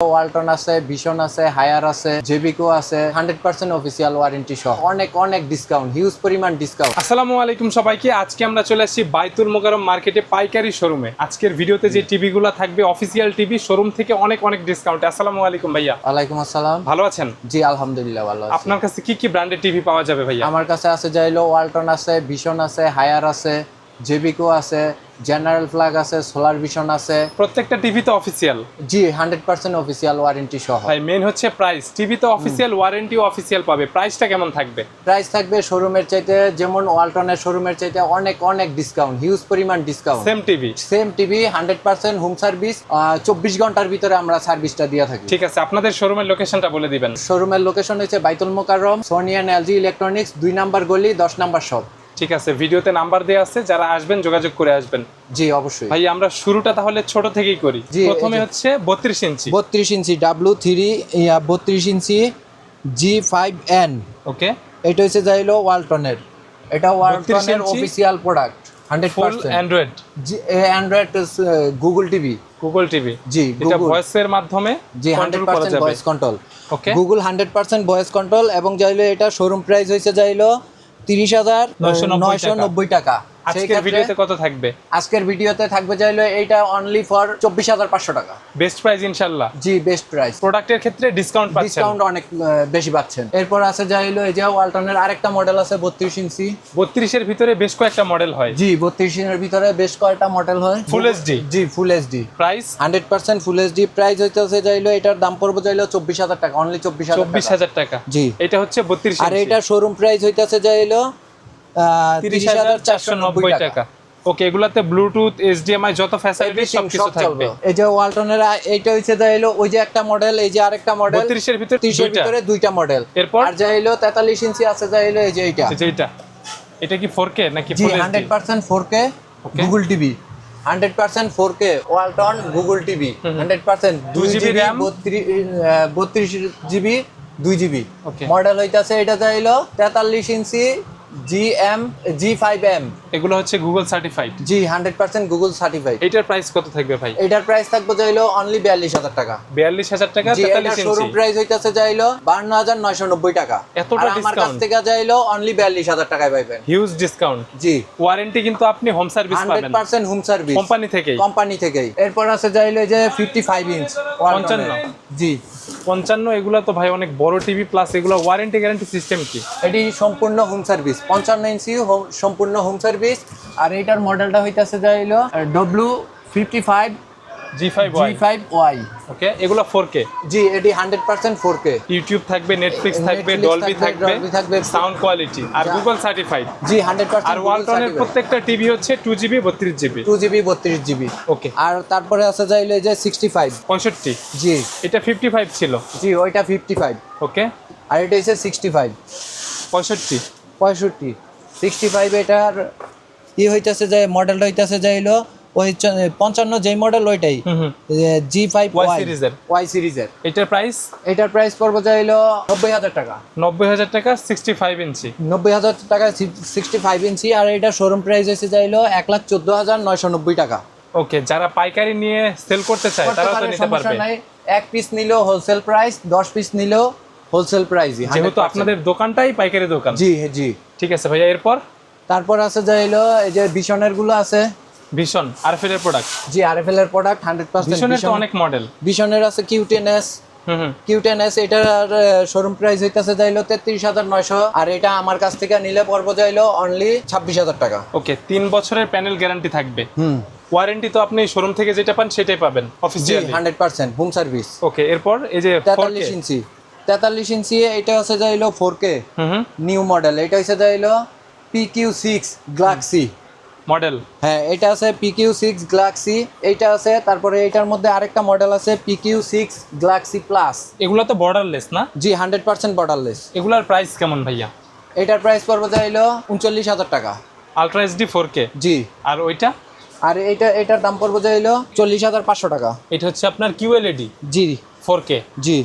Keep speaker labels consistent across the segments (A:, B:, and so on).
A: ওয়ালটন আছে, ভিশন আছে, হায়ার আছে, জেবিকো আছে, 100% অফিসিয়াল ওয়ারেন্টি সহ অনেক অনেক ডিসকাউন্ট, হিউজ পরিমাণ ডিসকাউন্ট।
B: আসসালামু আলাইকুম সবাইকে। আজকে আমরা চলে আসছি বাইতুল মোকাররম মার্কেটে পাইকারি শোরুমে। আজকের ভিডিওতে যে টিভিগুলো থাকবে অফিসিয়াল টিভি, শোরুম থেকে অনেক অনেক ডিসকাউন্টে। আসসালামু আলাইকুম ভাইয়া।
A: ওয়ালাইকুম আসসালাম।
B: ভালো আছেন?
A: জি আলহামদুলিল্লাহ ভালো আছি।
B: আপনার কাছে কি কি ব্র্যান্ডের টিভি পাওয়া যাবে ভাইয়া?
A: আমার কাছে আছে যাইলো ওয়ালটন আছে, ভিশন আছে, হায়ার আছে, জেবিকো আছে, জেনারেল ফ্ল্যাগ আছে, সোলার ভিশন আছে।
B: প্রত্যেকটা টিভি তো অফিসিয়াল?
A: জি 100% অফিসিয়াল ওয়ারেন্টি সহ।
B: ভাই মেন হচ্ছে প্রাইস। টিভি তো অফিসিয়াল, ওয়ারেন্টিও অফিসিয়াল পাবে। প্রাইসটা কেমন থাকবে?
A: প্রাইস থাকবে শোরুমের চাইতে, যেমন ওয়ালটনের শোরুমের চাইতে অনেক অনেক ডিসকাউন্ট, হিউজ পরিমাণ discount. Same TV 100% home service, 24 ঘন্টার ভিতরে আমরা সার্ভিসটা দিয়ে থাকি।
B: ঠিক আছে, আপনাদের শোরুমের লোকেশনটা বলে দিবেন।
A: শোরুমের লোকেশন হচ্ছে বাইতুল মোকাররম, সোনিয়ান এলজি ইলেকট্রনিক্স, 2 নাম্বার গলি, 10 নাম্বার শপ।
B: ঠিক আছে, ভিডিওতে নাম্বার দেওয়া আছে, যারা আসবেন যোগাযোগ করে আসবেন।
A: জি অবশ্যই
B: ভাই আমরা শুরুটা তাহলে ছোট থেকেই করি।
A: জি,
B: প্রথমে হচ্ছে 32 ইঞ্চি।
A: 32 ইঞ্চি W3, 32 ইঞ্চি G5N।
B: ওকে,
A: এটা হচ্ছে যাইলো ওয়ালটনের, এটা ওয়ালটনের
B: ইঞ্চি
A: official product,
B: full
A: 100%।
B: Android,
A: android Google TV.
B: Google TV.
A: জি
B: এটা
A: গুগল,
B: ভয়েসের মাধ্যমে
A: জি
B: কন্ট্রোল করা
A: 100%
B: যাবে।
A: Voice control.
B: Okay,
A: Google 100% voice control. এবং যাইলো এটা শোরুম প্রাইস হইছে যাইলো 30,990 টাকা।
B: আজকের ভিডিওতে কত থাকবে?
A: আজকের ভিডিওতে থাকবে যাইলো এইটা অনলি ফর 24,500 টাকা।
B: বেস্ট প্রাইস ইনশাআল্লাহ।
A: জি বেস্ট প্রাইস।
B: প্রোডাক্টের ক্ষেত্রে ডিসকাউন্ট পাচ্ছেন?
A: ডিসকাউন্ট অনেক বেশি পাচ্ছেন। এরপর আছে যাইলো এই যে ওয়ালটনের আরেকটা মডেল আছে 32 ইঞ্চি।
B: 32 এর ভিতরে বেশ কয়েকটা মডেল হয়।
A: জি 32 এর ভিতরে বেশ কয়েকটা মডেল হয়।
B: Full HD?
A: জি ফুল HD.
B: Price
A: 100% full HD. Price হইতাছে যাইলো এটার দাম পড়বে যাইলো 24,000 টাকা, অনলি
B: 24,000 টাকা।
A: জি
B: এটা হচ্ছে 32
A: আর
B: ইঞ্চি।
A: এটা শোরুম প্রাইস হইতাছে যাইলো
B: 30,490 টাকা। ওকে, এগুলাতে ব্লুটুথ, এইচডিএমআই যত ফ্যাসিলিটি সবকিছু থাকবে।
A: এই যে ওয়ালটনের এইটা হইছে যাইলো ওই যে একটা মডেল, এই যে আরেকটা মডেল
B: 32 এর ভিতরে
A: 30 এর ভিতরে দুইটা মডেল।
B: এরপর
A: আর যাইলো 43 ইঞ্চি আছে যাইলো এই যে এইটা।
B: এটা কি 4K নাকি
A: জি
B: ফুল এইচডি?
A: 100% 4K Google TV. 100% 4K Walton Google TV 100%।
B: 2 GB RAM,
A: 32 GB 2 GB.
B: Okay,
A: model হইতাছে এটা যাইলো 43 ইঞ্চি G5M।
B: এগুলো হচ্ছে গুগল সার্টিফাইড।
A: জি 100% গুগল সার্টিফাইড।
B: এটার প্রাইস কত থাকবে ভাই?
A: এটার প্রাইস থাকবে যাইলো অনলি 42,000 টাকা।
B: 42,000 টাকা।
A: জি
B: 43
A: এটা
B: ইঞ্চি
A: শোরুম প্রাইস হইতাছে যাইলো 52,990 টাকা।
B: এতটা
A: আর আমার কাছ
B: ডিসকাউন্ট?
A: থেকে যাইলো অনলি 42,000 টাকায় পাইবেন।
B: Huge discount.
A: জি
B: ওয়ারেন্টি কিন্তু আপনি হোম সার্ভিস পাবেন
A: 100% হোম সার্ভিস
B: কোম্পানি থেকেই।
A: এরপর আছে যাইলো এই যে 55 ইঞ্চ
B: 55।
A: জি
B: 55 এগুলো তো ভাই অনেক বড় টিভি, প্লাস এগুলো ওয়ারেন্টি গ্যারান্টি সিস্টেম কি?
A: এটি সম্পূর্ণ হোম সার্ভিস। 55 ইঞ্চি সম্পূর্ণ হোম সার্ভিস। আর এটার মডেলটা হইতাছে যাইলো W55 G5Y।
B: ওকে, এগুলো 4K।
A: জি এটি 100% 4K।
B: ইউটিউব থাকবে, নেটফ্লিক্স থাকবে, ডলবি থাকবে, সাউন্ড কোয়ালিটি আর গুগল সার্টিফাইড।
A: জি 100%।
B: আর ওয়ালটনের প্রত্যেকটা টিভি হচ্ছে 2GB 32GB।
A: 2GB 32GB।
B: ওকে,
A: আর তারপরে আছে যাইলো এই যে 65।
B: 65।
A: জি
B: এটা 55 ছিল।
A: জি ওইটা 55।
B: ওকে,
A: আর এটা হচ্ছে 65।
B: 65।
A: 65 এটার হইতাছে যে মডেলটা হইতাছে যাইলো ওই 55 যেই মডেল ওইটাই G5Y সিরিজের।
B: এটার প্রাইস?
A: এটার প্রাইস পড়বে যাইলো 90,000 টাকা।
B: 90,000 টাকা 65 ইঞ্চি।
A: 90,000 টাকা 65 ইঞ্চি। আর এটা শোরুম প্রাইস হচ্ছে যাইলো 1,14,990 টাকা।
B: ওকে, যারা পাইকারি নিয়ে সেল করতে চায় তারা তো নিতে পারবে।
A: এক পিস নিলেও হোলসেল প্রাইস, 10 পিস নিলেও হোলসেল প্রাইস।
B: যেহেতু আপনাদের দোকানটাই পাইকারি দোকান।
A: জি জি
B: ঠিক আছে ভাইয়া।
A: তারপর আছে যাইলো এই যে ভিশনের গুলো আছে।
B: ভিশন আরএফএল এর প্রোডাক্ট?
A: জি আরএফএল এর প্রোডাক্ট 100%।
B: ভিশনের তো অনেক মডেল।
A: ভিশনের আছে Q10S। Q10S এটার শোরুম প্রাইস হইতাছে যাইলো 33,900। আর এটা আমার কাছ থেকে নিলে পড়বে যাইলো অনলি 26,000 টাকা।
B: ওকে, 3 বছরের প্যানেল গ্যারান্টি থাকবে। ওয়ারেন্টি তো আপনি শোরুম থেকে যেটা পান সেটাই পাবেন অফিসিয়ালি।
A: 100% home service.
B: ওকে, এরপর এই যে
A: 43 ইঞ্চি 43 ইঞ্চি এটা হচ্ছে যাইলো 4K নিউ মডেল। এটা হচ্ছে যাইলো PQ6 Galaxy
B: মডেল।
A: হ্যাঁ এটা আছে PQ6 Galaxy। এইটা আছে। তারপরে এটার মধ্যে আরেকটা মডেল আছে PQ6 Galaxy Plus।
B: এগুলো তো বর্ডারলেস না?
A: জি 100% বর্ডারলেস।
B: এগুলার প্রাইস কেমন ভাইয়া?
A: এটার প্রাইস পড়বে যাইলো 39,000 টাকা।
B: Ultra HD 4K।
A: জি।
B: আর ওইটা?
A: আর এটার দাম পড়বে যাইলো 40,500 টাকা।
B: এটা হচ্ছে আপনার QLED।
A: জি
B: 4K।
A: জি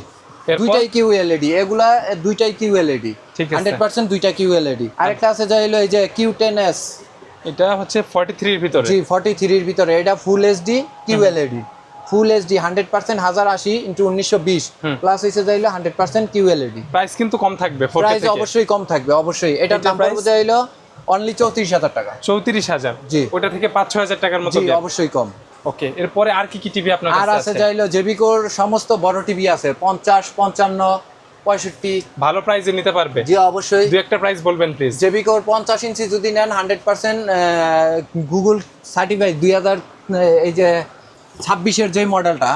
A: দুইটাই QLED। এগুলা দুইটাই QLED।
B: ঠিক আছে,
A: 100% দুইটা QLED। আরেকটা আছে যাইলো এই যে Q10S।
B: এটা হচ্ছে 43 এর ভিতরে।
A: জি 43 এর ভিতরে। এটা ফুল এইচডি QLED। ফুল এইচডি 100% 1080 × 1920 প্লাস হইছে যাইলো 100% QLED।
B: প্রাইস কিন্তু কম থাকবে 4K
A: প্রাইস
B: থেকে।
A: অবশ্যই কম থাকবে, অবশ্যই। এটার দাম পড়বে যাইলো অনলি 34000 টাকা।
B: 34000?
A: জি।
B: ওটা থেকে 5-6000 টাকার মতো
A: জি
B: দেন।
A: অবশ্যই কম।
B: ওকে, এরপরে আর কি কি টিভি আপনার
A: আর
B: কাছে
A: আছে
B: আছে?
A: যাইলো জেবিকোর সমস্ত বড় টিভি আছে, 50, 55, 65।
B: ভালো প্রাইসে নিতে পারবে?
A: জি অবশ্যই।
B: দুই একটা প্রাইস বলবেন প্লিজ।
A: জেবিকোর 50 ইঞ্চি যদি নেন 100% গুগল সার্টিফাইড 2000 এই যে 26 এর যে মডেলটা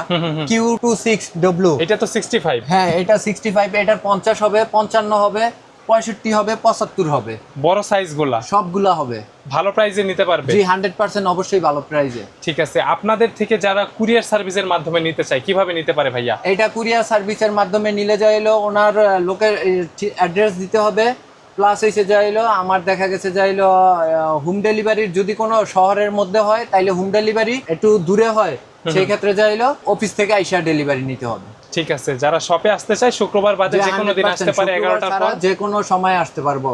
A: Q26W,
B: এটা তো 65।
A: হ্যাঁ এটা 65, এটার 50 হবে, 55 হবে, 65 হবে, 75 হবে,
B: বড় সাইজগুলা
A: সবগুলা হবে।
B: ভালো প্রাইসে নিতে পারবে?
A: জি 100% অবশ্যই ভালো প্রাইসে।
B: ঠিক আছে, আপনাদের থেকে যারা কুরিয়ার সার্ভিসের মাধ্যমে নিতে চায় কিভাবে নিতে পারে ভাইয়া?
A: এটা কুরিয়ার সার্ভিসের মাধ্যমে নিলে যাইলো ওনার লোকের অ্যাড্রেস দিতে হবে, প্লাস হইছে যাইলো আমার দেখা গেছে যাইলো হোম ডেলিভারির যদি কোনো শহরের মধ্যে হয় তাইলে হোম ডেলিভারি, একটু দূরে হয় সেই ক্ষেত্রে যাইলো অফিস থেকে আইসা ডেলিভারি নিতে হবে।
B: ঠিক আছে, যারা শপে আসতে চায় শুক্রবার বাদে যে কোনো দিন আসতে পারে 11টার পর?
A: যে কোনো সময় আসতে পারবো,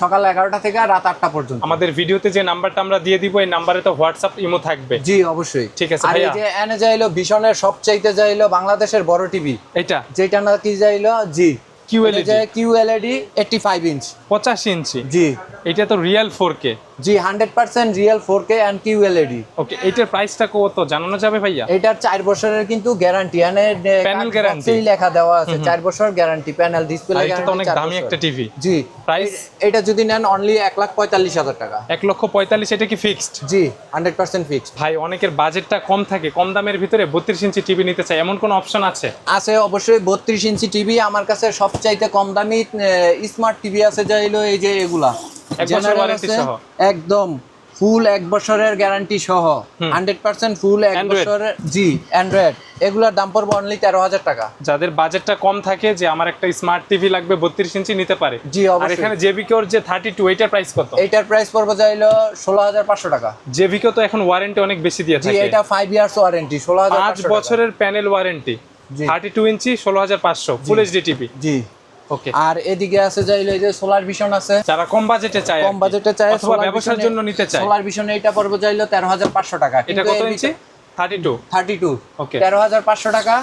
A: সকাল 11টা থেকে রাত 8টা পর্যন্ত।
B: আমাদের ভিডিওতে যে নাম্বারটা আমরা দিয়ে দিব এই নাম্বারে তো হোয়াটসঅ্যাপ ইমো থাকবে?
A: জি অবশ্যই।
B: ঠিক আছে
A: আর এই
B: ভাইয়া,
A: যে এনে যাইলো ভীষণের সবচাইতে যাইলো বাংলাদেশের বড় টিভি,
B: এটা
A: যেটা নাকি যাইলো জি
B: QLED
A: 85 ইঞ্চ
B: 85 ইঞ্চি।
A: জি
B: এটা তো রিয়েল 4K?
A: জি 100% real 4K and QLED।
B: Okay, এটার প্রাইসটা কত জানানো যাবে ভাইয়া?
A: এটার 4 বছরের কিন্তু গ্যারান্টি, মানে
B: প্যানেল গ্যারান্টি
A: লেখা দেওয়া আছে 4 বছর গ্যারান্টি, প্যানেল ডিসপ্লে
B: এটা তো অনেক দামি একটা টিভি।
A: জি
B: প্রাইস?
A: এটা যদি নেন অনলি 1,45,000 টাকা।
B: 1,45,000? এটা কি ফিক্সড?
A: জি 100% ফিক্সড।
B: ভাই অনেকের বাজেটটা কম থাকে, কম দামের ভিতরে 32 ইঞ্চি টিভি নিতে চায়, এমন কোন অপশন আছে?
A: আছে অবশ্যই। 32 ইঞ্চি টিভি আমার কাছে সবচাইতে কম দামি স্মার্ট টিভি আছে যাইলো এই যে এগুলা,
B: 1 বছর ওয়ারেন্টি সহ,
A: একদম ফুল 1 বছরের গ্যারান্টি সহ, 100% ফুল 1 বছরের। জি অ্যান্ড্রয়েড, এগুলোর দাম পড়বে অনলি 13,000 টাকা।
B: যাদের বাজেটটা কম থাকে যে আমার একটা স্মার্ট টিভি লাগবে 32 ইঞ্চি নিতে পারে।
A: জি
B: আর
A: অবশ্যই।
B: এখানে জেভিকোর যে 32 এটার প্রাইস কত?
A: এটার প্রাইস পড়বে যাইলো 16,500 টাকা।
B: জেভিকো তো এখন ওয়ারেন্টি অনেক বেশি দিয়ে
A: জি
B: থাকে।
A: এটা 5 ইয়ার্স ওয়ারেন্টি, 16,500
B: 5 বছরের প্যানেল ওয়ারেন্টি, 32 ইঞ্চি 16,500 ফুল এইচডি টিভি।
A: জি
B: ওকে।
A: আর এদিকে আছে যাইলো এই যে সোলার ভিশন আছে,
B: যারা কম বাজেটে চায়,
A: কম বাজেটে চায়
B: অথবা ব্যবসার জন্য নিতে চায়,
A: সোলার ভিশন এটা পড়বে যাইলো 13,500 টাকা।
B: এটা কত ইঞ্চি? 32।
A: ওকে 13,500 টাকা।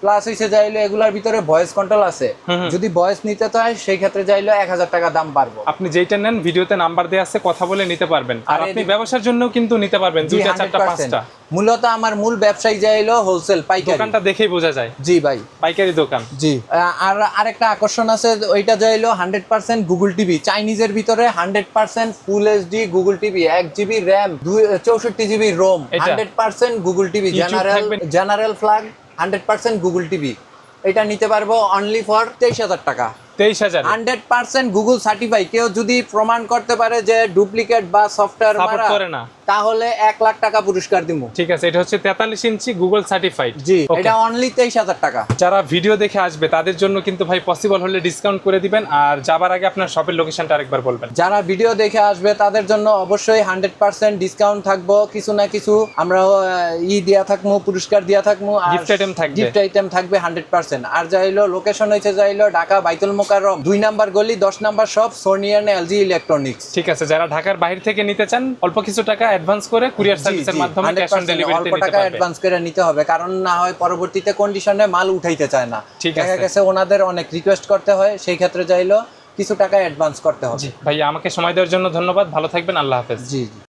A: প্লাস হইছে যাইলো এগুলার ভিতরে ভয়েস কন্ট্রোল আছে, যদি ভয়েস নিতে চায় সেই ক্ষেত্রে যাইলো 1000 টাকা দাম পারবো।
B: আপনি যেটা নেন ভিডিওতে নাম্বার দেয়া আছে, কথা বলে নিতে পারবেন। আর আপনি ব্যবসার জন্য কিন্তু নিতে পারবেন 2টা 4টা 5টা।
A: মূলত আমার মূল ব্যবসায়ী যাইলো হোলসেল পাইকারি।
B: দোকানটা দেখেই বোঝা যায়।
A: জি ভাই,
B: পাইকারি দোকান।
A: জি। আর আরেকটা আকর্ষণ আছে, ওইটা যাইলো 100% গুগল টিভি, চাইনিজের ভিতরে 100% full HD Google TV, 1 GB RAM, 64 GB ROM, 100% Google TV, general flag, 100% Google TV. এটা নিতে পারবো অনলি ফর 23,000 টাকা।
B: 23,000?
A: 100% গুগল সার্টিফাই। কেউ যদি প্রমাণ করতে পারে যে ডুপ্লিকেট বা সফটওয়্যার
B: সাপোর্ট করে না,
A: তাহলে 1 লাখ টাকা পুরস্কার দিব।
B: ঠিক আছে, এটা হচ্ছে 43 ইঞ্চি গুগল সার্টিফাইড।
A: জি এটা অনলি 23,000 টাকা।
B: যারা ভিডিও দেখে আসবে তাদের জন্য কিন্তু ভাই পসিবল হলে ডিসকাউন্ট করে দিবেন। আর যাবার আগে আপনার শপের লোকেশনটা আরেকবার বলবেন।
A: যারা ভিডিও দেখে আসবে তাদের জন্য অবশ্যই 100% ডিসকাউন্ট থাকবো, কিছু না কিছু আমরা দিয়া থাকবো, পুরস্কার দিয়া থাকবো,
B: গিফট আইটেম থাকবে,
A: গিফট আইটেম থাকবে 100%। আর যাইলো লোকেশন হইছে যাইলো ঢাকা বাইতুল মোকাররম 2 নাম্বার গলি 10 নাম্বার শপ, সোনিয়ান এলজি ইলেকট্রনিক্স।
B: ঠিক আছে, যারা ঢাকার বাইরে থেকে নিতে চান অল্প কিছু টাকা অ্যাডভান্স করে কুরিয়ার সার্ভিসের মাধ্যমে ক্যাশ অন ডেলিভারিতে নিতে পারবেন।
A: অ্যাডভান্স করে নিতে হবে, কারণ না হয় পরবর্তীতে কন্ডিশনে মাল উঠাইতে চায় না।
B: ঠিক
A: দেখা
B: আছে,
A: গেছে ওনাদের অনেক রিকোয়েস্ট করতে হয়, সেই ক্ষেত্রে যাইলো কিছু টাকা অ্যাডভান্স করতে হবে।
B: ভাই আমাকে সময় দেওয়ার জন্য ধন্যবাদ, ভালো থাকবেন, আল্লাহ হাফেজ।
A: জি জি।